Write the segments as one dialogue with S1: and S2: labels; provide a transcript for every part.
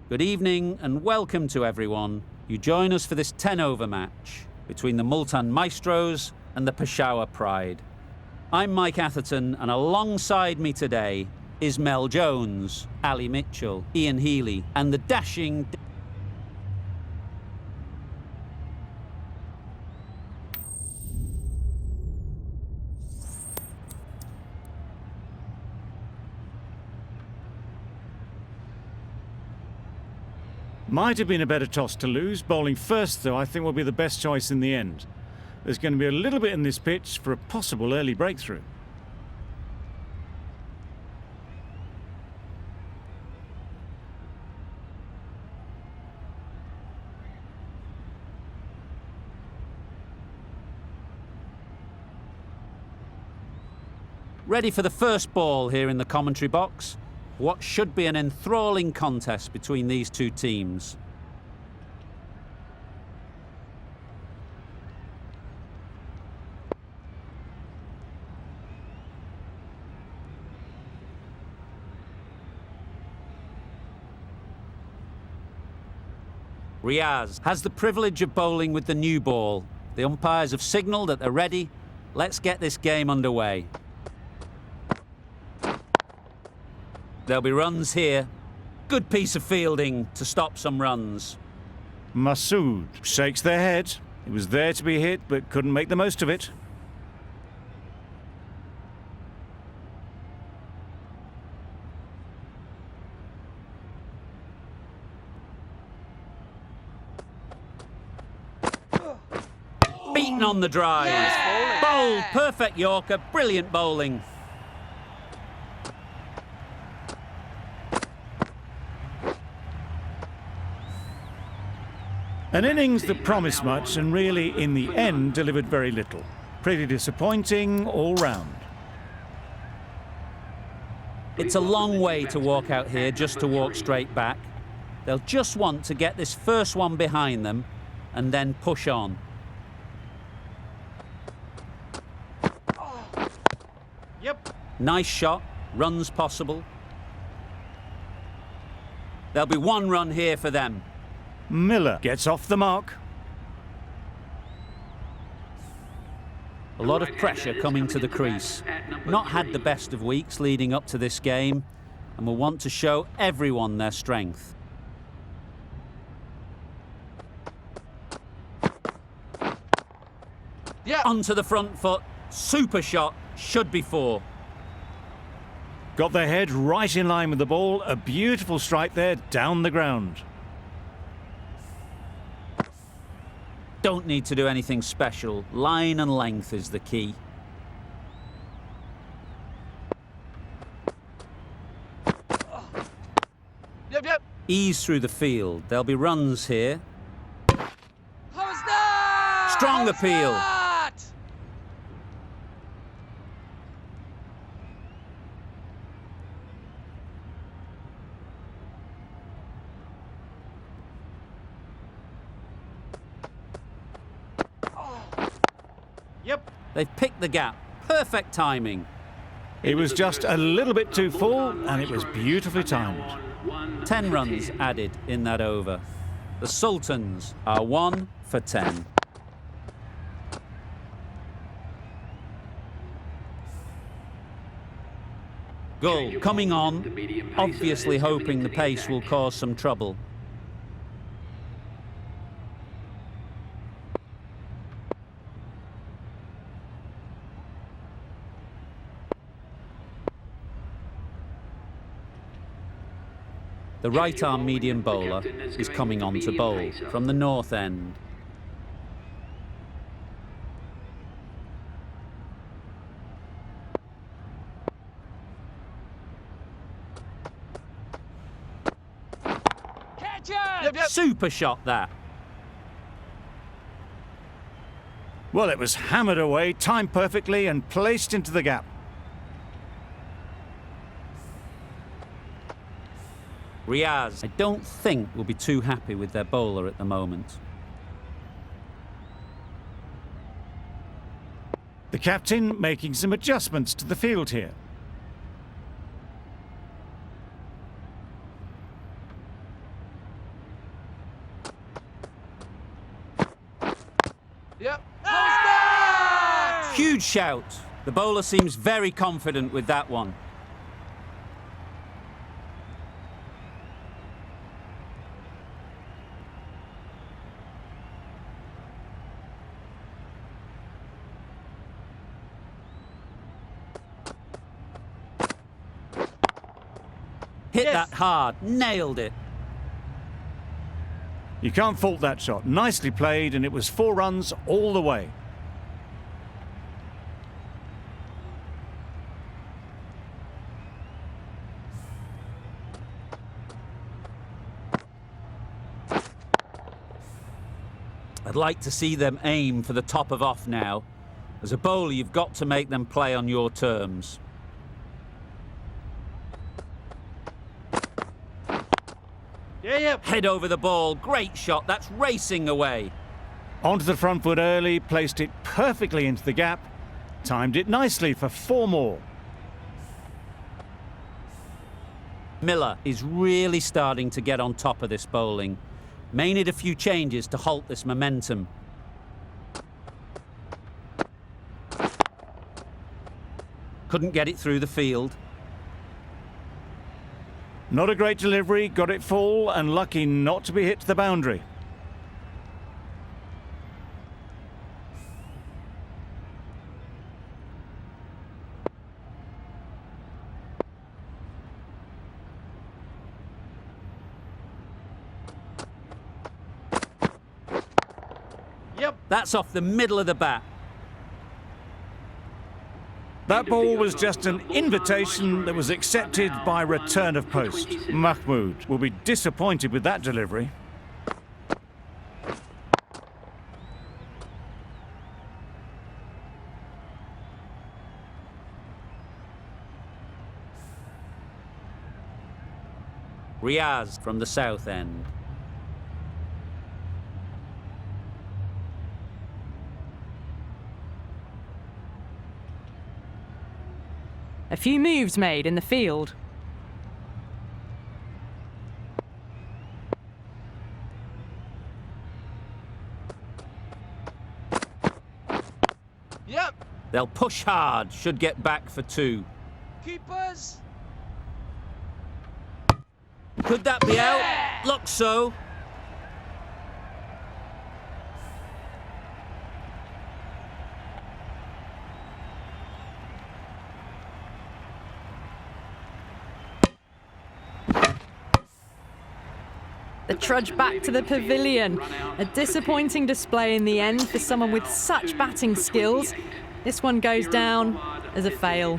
S1: Good evening and welcome to everyone. You join us for this 10-over match between the Multan Maestros and the Peshawer Pride. I'm Mike Atherton, and alongside me today is Mel Jones, Ali Mitchell, Ian Healy, and the dashing...
S2: Might have been a better toss to lose. Bowling first, though, I think will be the best choice in the end. There's going to be a little bit in this pitch for a possible early breakthrough.
S1: Ready for the first ball here in the commentary box. What should be an enthralling contest between these two teams. Riaz has the privilege of bowling with the new ball. The umpires have signalled that they're ready. Let's get this game underway. There'll be runs here. Good piece of fielding to stop some runs.
S2: Masood shakes their head. It was there to be hit, but couldn't make the most of it.
S1: Beaten on the drive.
S3: Yeah!
S1: Bowled, perfect Yorker, brilliant bowling.
S2: An innings that promised much and really, in the end, delivered very little. Pretty disappointing all round.
S1: It's a long way to walk out here just to walk straight back. They'll just want to get this first one behind them and then push on.
S3: Yep.
S1: Nice shot, runs possible. There'll be one run here for them.
S2: Miller gets off the mark.
S1: A lot of pressure coming to the crease. Not had the best of weeks leading up to this game and will want to show everyone their strength.
S3: Yeah.
S1: Onto the front foot. Super shot. Should be four.
S2: Got their head right in line with the ball. A beautiful strike there down the ground.
S1: Don't need to do anything special. Line and length is the key.
S3: Yep.
S1: Ease through the field. There'll be runs here.
S3: How's that?
S1: Strong
S3: How's
S1: appeal.
S3: that? Yep.
S1: They've picked the gap. Perfect timing.
S2: It was just a little bit too full, and it was beautifully timed.
S1: 10 runs added in that over. The Sultans are 1 for 10. Gull coming on, obviously hoping the pace will cause some trouble. The right-arm medium bowler is coming on to bowl from the north end.
S3: Catch it! Yep.
S1: Super shot that.
S2: Well, it was hammered away, timed perfectly and placed into the gap.
S1: Riaz, I don't think will be too happy with their bowler at the moment.
S2: The captain making some adjustments to the field here.
S1: Huge shout. The bowler seems very confident with that one. Hit
S3: Yes.
S1: that hard, nailed it.
S2: You can't fault that shot. Nicely played, and it was 4 runs all the way.
S1: I'd like to see them aim for the top of off now. As a bowler, you've got to make them play on your terms.
S3: Yeah.
S1: Head over the ball, great shot, that's racing away.
S2: Onto the front foot early, placed it perfectly into the gap, timed it nicely for 4 more.
S1: Miller is really starting to get on top of this bowling. May need a few changes to halt this momentum. Couldn't get it through the field.
S2: Not a great delivery, got it full, and lucky not to be hit to the boundary.
S3: Yep.
S1: That's off the middle of the bat.
S2: That ball was just an invitation that was accepted by return of post. Mahmood will be disappointed with that delivery.
S1: Riaz from the south end.
S4: A few moves made in the field.
S3: Yep.
S1: They'll push hard, should get back for 2.
S3: Keepers.
S1: Could that be out? Looks so.
S4: The trudge back to the pavilion. A disappointing display in the end for someone with such batting skills. This one goes down as a fail.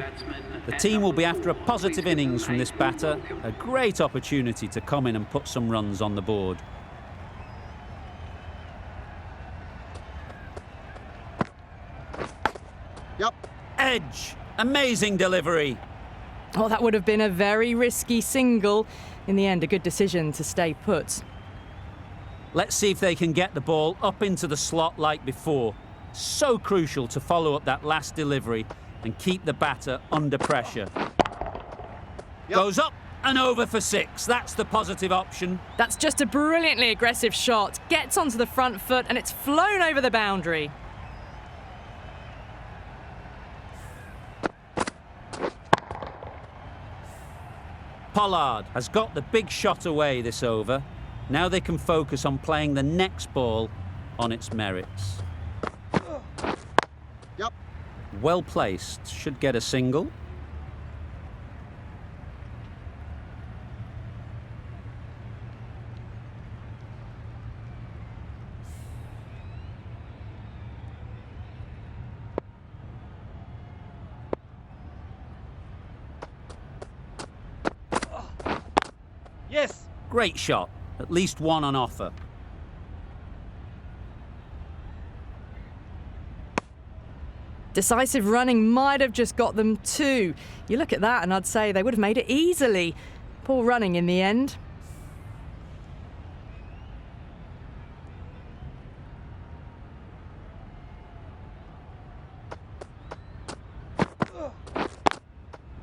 S1: The team will be after a positive innings from this batter. A great opportunity to come in and put some runs on the board.
S3: Yep.
S1: Edge. Amazing delivery.
S4: Oh, that would have been a very risky single. In the end, a good decision to stay put.
S1: Let's see if they can get the ball up into the slot like before. So crucial to follow up that last delivery and keep the batter under pressure. Goes up and over for 6. That's the positive option.
S4: That's just a brilliantly aggressive shot. Gets onto the front foot and it's flown over the boundary.
S1: Pollard has got the big shot away this over. Now they can focus on playing the next ball on its merits.
S3: Yep.
S1: Well placed, should get a single.
S3: Yes.
S1: Great shot, at least 1 on offer.
S4: Decisive running might have just got them 2. You look at that and I'd say they would have made it easily. Poor running in the end.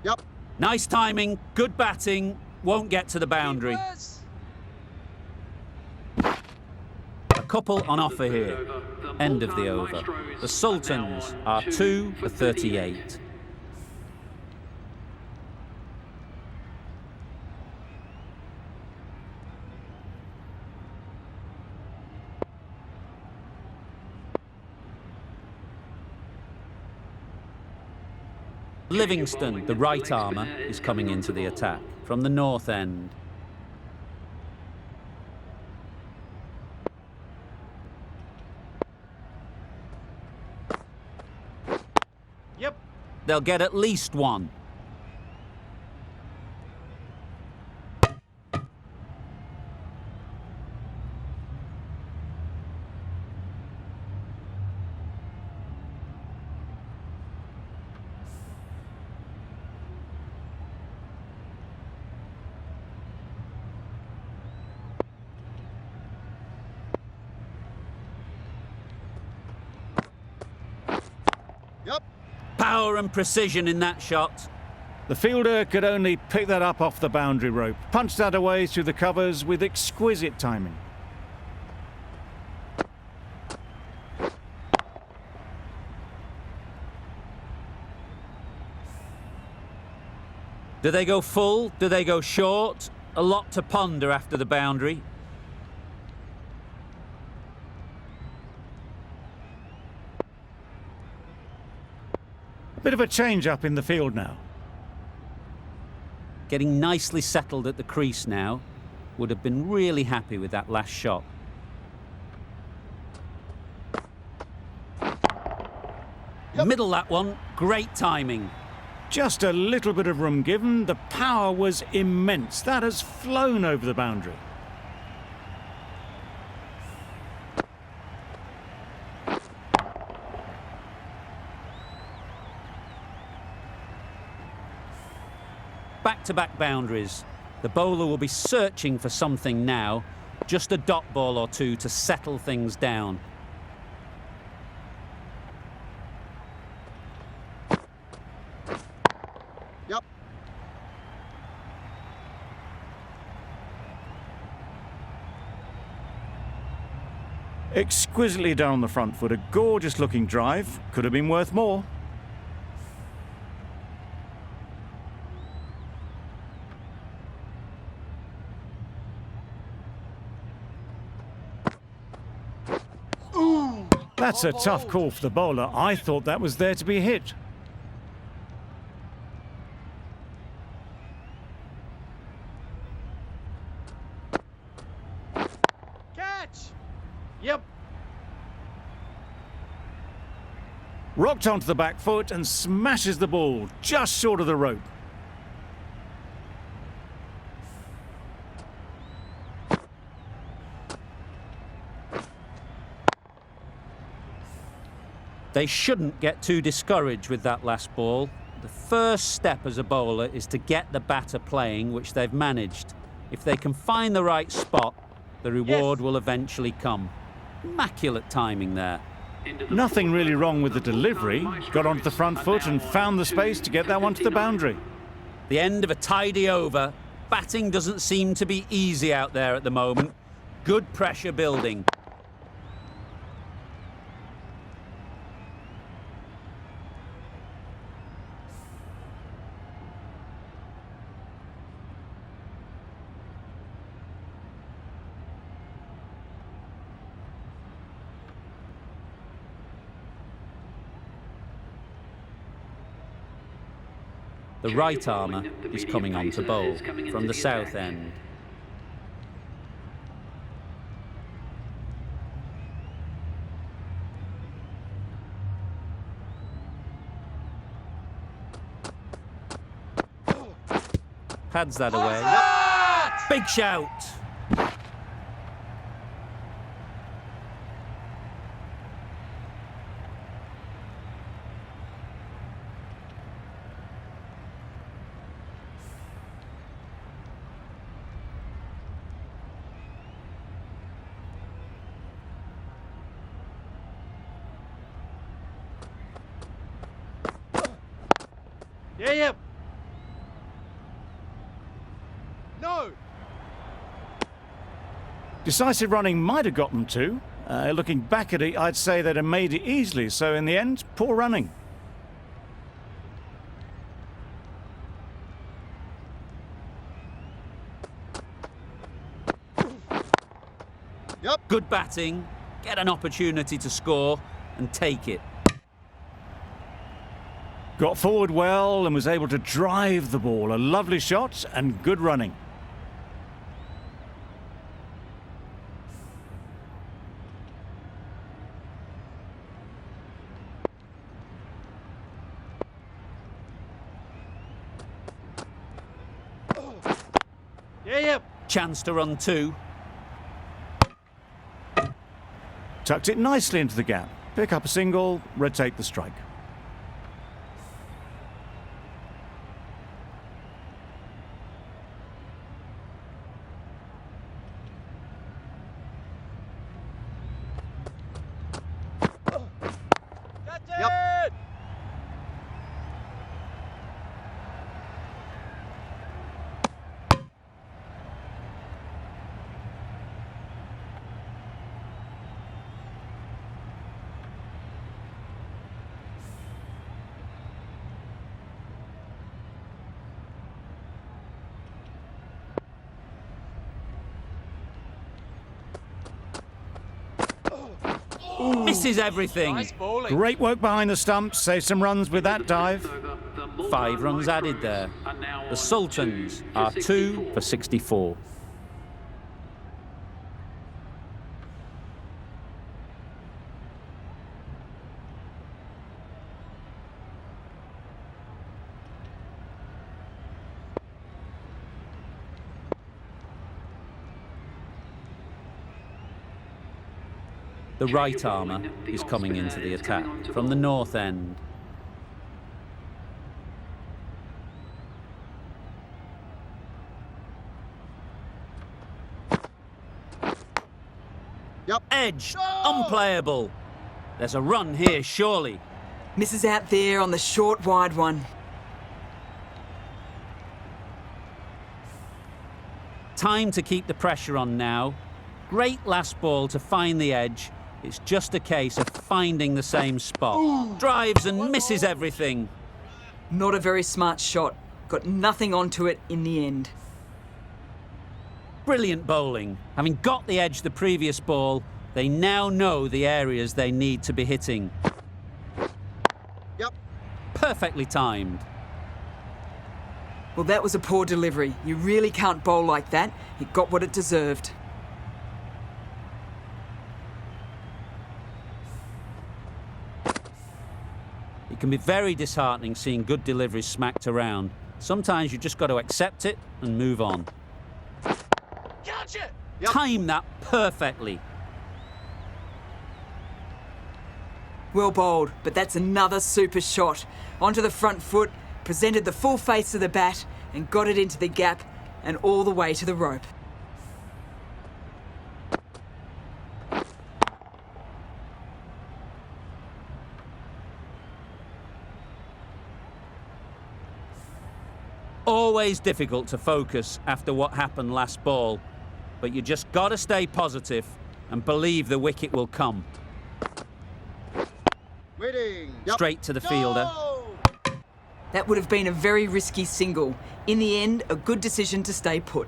S3: Yep.
S1: Nice timing, good batting, won't get to the boundary.
S3: Keepers.
S1: A couple on offer here. End of the over. The Sultans are 2 for 38. Livingston, the right armour, is coming into the attack from the north end.
S3: Yep.
S1: They'll get at least one.
S3: Yep.
S1: Power and precision in that shot.
S2: The fielder could only pick that up off the boundary rope, punched that away through the covers with exquisite timing.
S1: Do they go full? Do they go short? A lot to ponder after the boundary.
S2: Bit of a change-up in the field now.
S1: Getting nicely settled at the crease now. Would have been really happy with that last shot.
S3: Yep.
S1: Middle that one. Great timing.
S2: Just a little bit of room given. The power was immense. That has flown over the boundary.
S1: Back-to-back boundaries. The bowler will be searching for something now. Just a dot ball or two to settle things down.
S3: Yep.
S2: Exquisitely done on the front foot. A gorgeous looking drive. Could have been worth more. That's a tough call for the bowler. I thought that was there to be hit.
S3: Catch. Yep.
S2: Rocked onto the back foot and smashes the ball just short of the rope.
S1: They shouldn't get too discouraged with that last ball. The first step as a bowler is to get the batter playing, which they've managed. If they can find the right spot, the reward will eventually come. Immaculate timing there.
S2: Nothing really wrong with the delivery. Got onto the front foot and found the space to get that one to the boundary.
S1: The end of a tidy over. Batting doesn't seem to be easy out there at the moment. Good pressure building. The right armour is coming on to bowl from the south end. Pads that away. Big shout!
S3: Yep. No.
S2: Decisive running might have got them two. Looking back at it, I'd say they'd have made it easily, so in the end, poor running.
S3: Yep.
S1: Good batting, get an opportunity to score and take it.
S2: Got forward well and was able to drive the ball. A lovely shot and good running.
S3: Yeah.
S1: Chance to run two.
S2: Tucked it nicely into the gap. Pick up a single, rotate the strike.
S3: That's it.
S1: Misses everything.
S3: Nice bowling.
S2: Great work behind the stumps. Saved some runs with that dive.
S1: 5 runs added there. The Sultans are 2 for 64. The right armour is coming into the attack from the north end.
S3: Yep.
S1: Edge,
S3: No!
S1: unplayable. There's a run here, surely.
S5: Misses out there on the short, wide one.
S1: Time to keep the pressure on now. Great last ball to find the edge. It's just a case of finding the same spot. Drives and misses everything.
S5: Not a very smart shot. Got nothing onto it in the end.
S1: Brilliant bowling. Having got the edge the previous ball, they now know the areas they need to be hitting.
S3: Yep.
S1: Perfectly timed.
S5: Well, that was a poor delivery. You really can't bowl like that. It got what it deserved.
S1: It can be very disheartening seeing good deliveries smacked around. Sometimes you just got to accept it and move on.
S3: Gotcha. Yep.
S1: Time that perfectly.
S5: Well bowled, but that's another super shot. Onto the front foot, presented the full face of the bat and got it into the gap and all the way to the rope.
S1: Always difficult to focus after what happened last ball, but you just got to stay positive and believe the wicket will come.
S3: Waiting. Yep.
S1: Straight to the fielder.
S3: No!
S5: That would have been a very risky single. In the end, a good decision to stay put.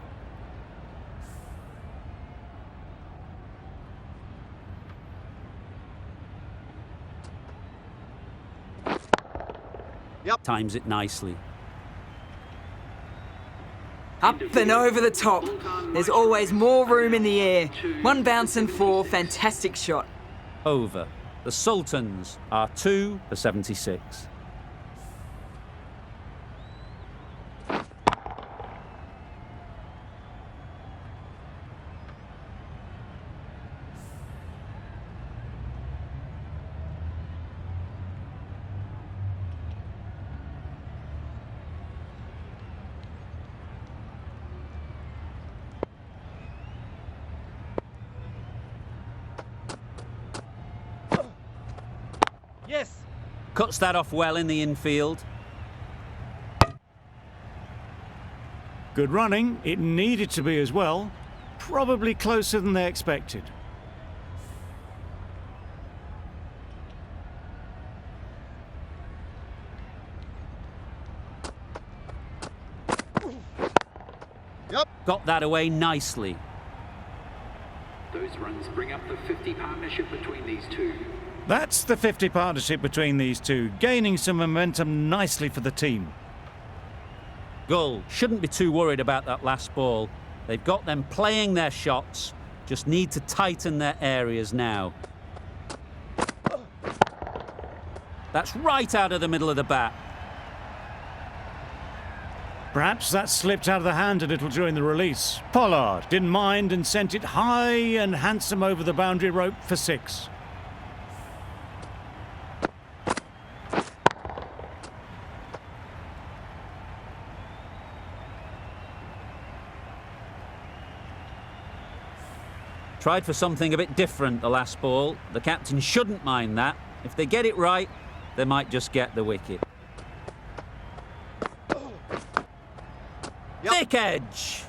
S3: Yep.
S1: Times it nicely.
S5: Up and over the top. There's always more room in the air. One bounce and 4, fantastic shot.
S1: Over. The Sultans are 2 for 76.
S3: Yes.
S1: Cuts that off well in the infield.
S2: Good running. It needed to be as well. Probably closer than they expected.
S3: Yep.
S1: Got that away nicely.
S6: Those runs bring up the 50 partnership between these two.
S2: That's the 50 partnership between these two, gaining some momentum nicely for the team.
S1: Gull shouldn't be too worried about that last ball. They've got them playing their shots, just need to tighten their areas now. That's right out of the middle of the bat.
S2: Perhaps that slipped out of the hand a little during the release. Pollard didn't mind and sent it high and handsome over the boundary rope for 6.
S1: Tried for something a bit different the last ball. The captain shouldn't mind that. If they get it right, they might just get the wicket.
S3: Yep.
S1: Thick edge.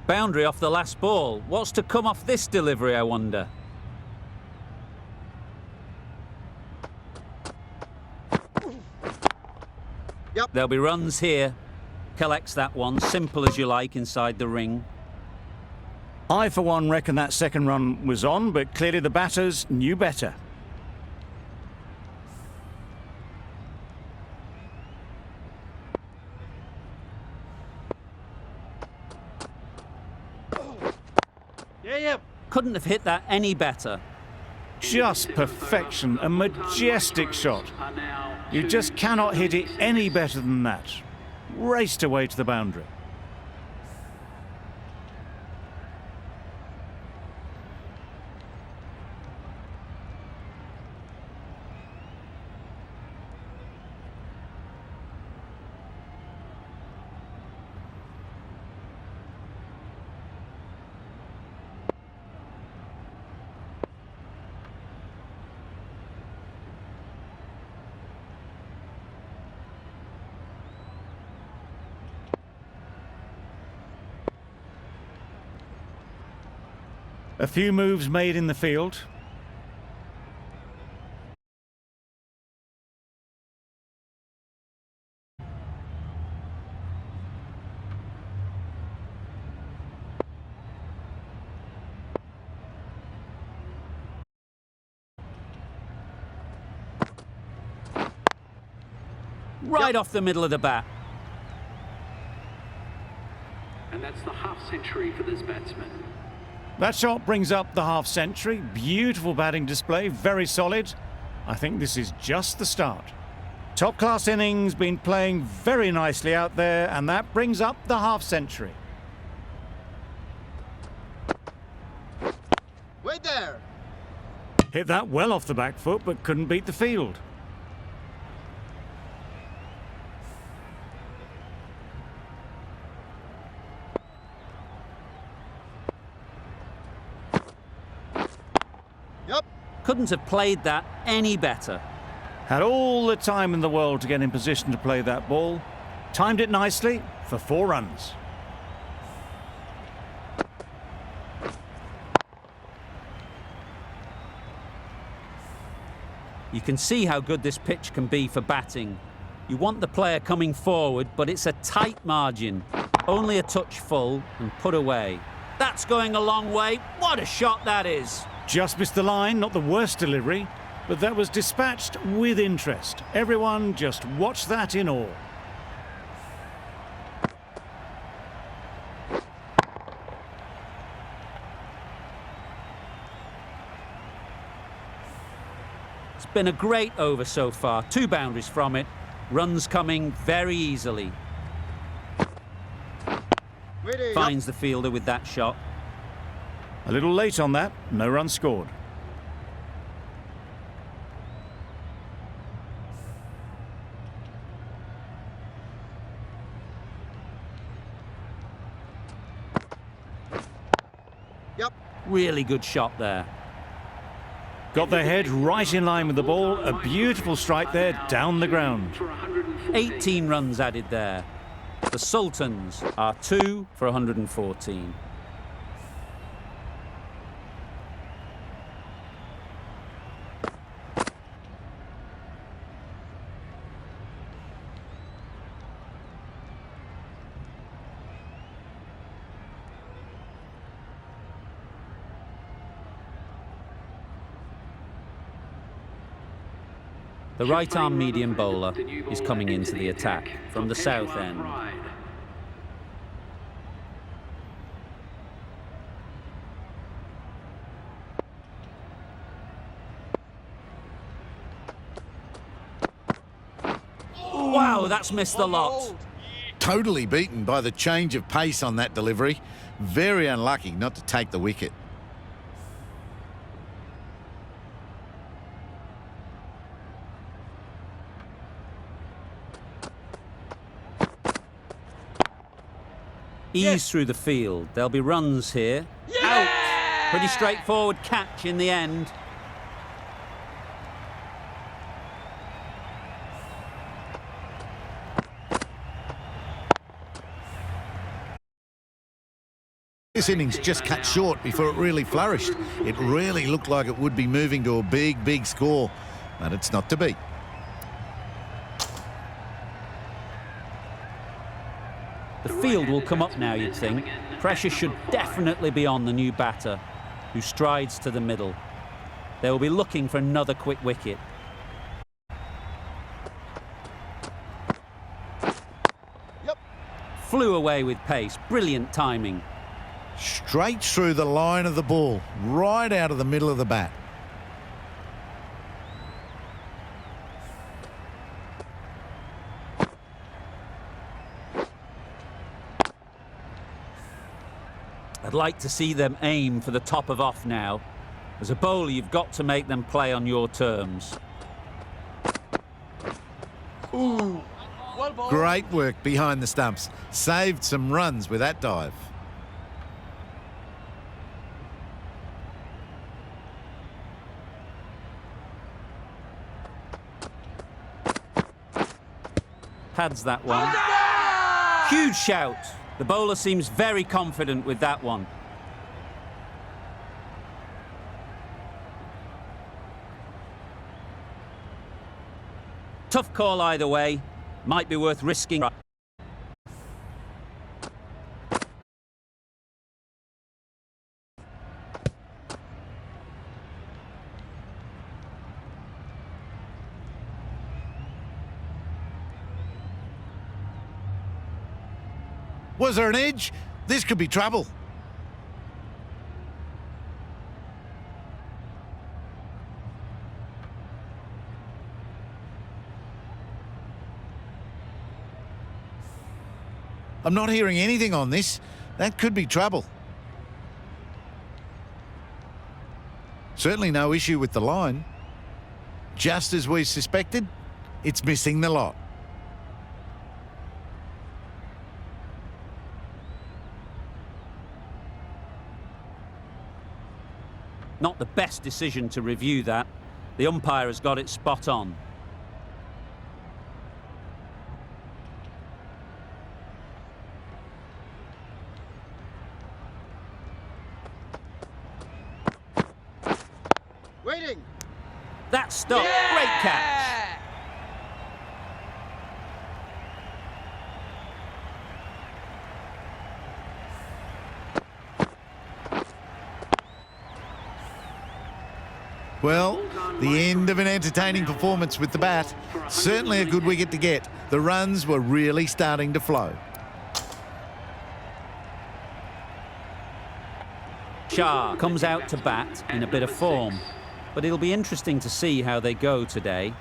S1: Boundary off the last ball. What's to come off this delivery, I wonder?
S3: Yep.
S1: There'll be runs here. Collects that one, simple as you like, inside the ring.
S2: I, for one, reckon that second run was on, but clearly the batters knew better.
S3: Yeah.
S1: Couldn't have hit that any better.
S2: Just perfection, a majestic shot.
S6: Are now
S2: You just cannot hit it any better than that. Raced away to the boundary. A few moves made in the field.
S1: Right off the middle of the bat.
S6: and that's the half century for this batsman.
S2: That shot brings up the half century. Beautiful batting display, very solid. I think this is just the start. Top class innings, been playing very nicely out there, and that brings up the half century.
S3: Wait there.
S2: Hit that well off the back foot, but couldn't beat the field.
S3: Yep.
S1: Couldn't have played that any better.
S2: Had all the time in the world to get in position to play that ball. Timed it nicely for 4 runs.
S1: You can see how good this pitch can be for batting. You want the player coming forward, but it's a tight margin. Only a touch full and put away. That's going a long way. What a shot that is.
S2: Just missed the line, not the worst delivery, but that was dispatched with interest. Everyone just watched that in awe.
S1: It's been a great over so far. 2 boundaries from it. Runs coming very easily.
S3: Ready.
S1: Finds the fielder with that shot.
S2: A little late on that, no run scored.
S3: Yep.
S1: Really good shot there.
S2: Got their head right in line with the ball. A beautiful strike there down the ground.
S1: 18 runs added there. The Sultans are 2 for 114. The right-arm medium bowler is coming into the attack from the south end. Wow, that's missed the lot.
S7: Totally beaten by the change of pace on that delivery. Very unlucky not to take the wicket.
S1: Ease through the field. There'll be runs here. Out! Pretty straightforward catch in the end.
S7: This innings just cut short before it really flourished. It really looked like it would be moving to a big, big score, but it's not to be.
S1: The field will come up now, you'd think. Pressure should definitely be on the new batter, who strides to the middle. They will be looking for another quick wicket.
S3: Yep.
S1: Flew away with pace. Brilliant timing.
S7: Straight through the line of the ball, right out of the middle of the bat.
S1: I'd like to see them aim for the top of off now. As a bowler, you've got to make them play on your terms.
S3: Ooh. Well ball.
S7: Great work behind the stumps. Saved some runs with that dive.
S1: Pads that one. Huge shout. The bowler seems very confident with that one. Tough call either way. Might be worth risking.
S7: Was there an edge? This could be trouble. I'm not hearing anything on this. That could be trouble. Certainly no issue with the line. Just as we suspected, it's missing the lot.
S1: Not the best decision to review that. The umpire has got it spot on.
S3: Waiting.
S1: That stop, great catch.
S7: Well, the end of an entertaining performance with the bat. Certainly a good wicket to get. The runs were really starting to flow.
S1: Shah comes out to bat in a bit of form, but it'll be interesting to see how they go today.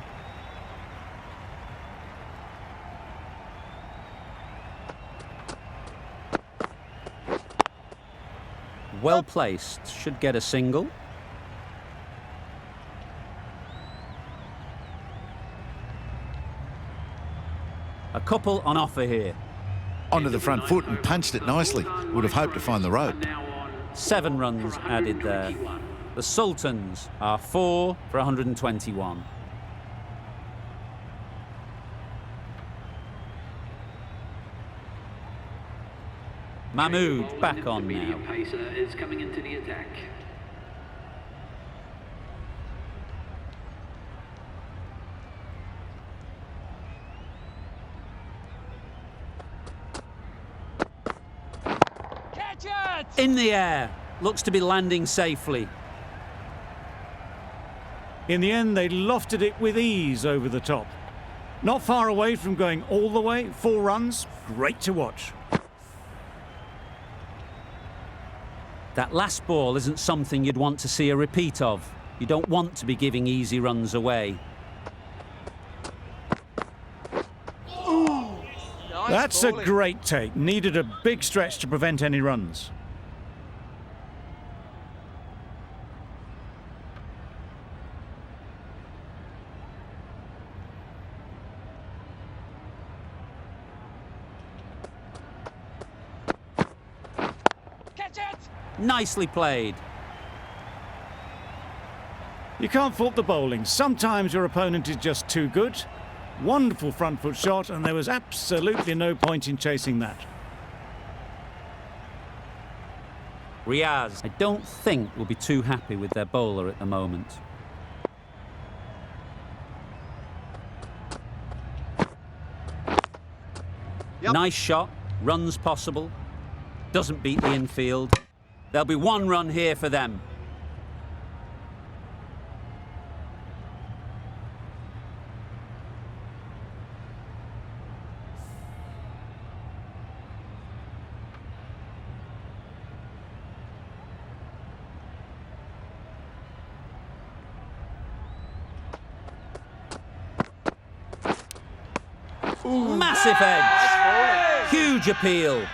S1: Well placed, should get a single. A couple on offer here.
S7: Onto the front foot and punched it nicely. Would have hoped to find the rope.
S1: 7 runs added there. The Sultans are 4 for 121. Mahmood back on now.
S6: Medium pacer is coming into the attack.
S1: In the air. Looks to be landing safely.
S2: In the end, they lofted it with ease over the top. Not far away from going all the way. 4 runs. Great to watch.
S1: That last ball isn't something you'd want to see a repeat of. You don't want to be giving easy runs away.
S2: That's a great take. Needed a big stretch to prevent any runs.
S1: Nicely played.
S2: You can't fault the bowling. Sometimes your opponent is just too good. Wonderful front foot shot, and there was absolutely no point in chasing that.
S1: Riaz, I don't think will be too happy with their bowler at the moment.
S3: Yep.
S1: Nice shot, runs possible, doesn't beat the infield. There'll be 1 run here for them. Massive edge. Huge appeal.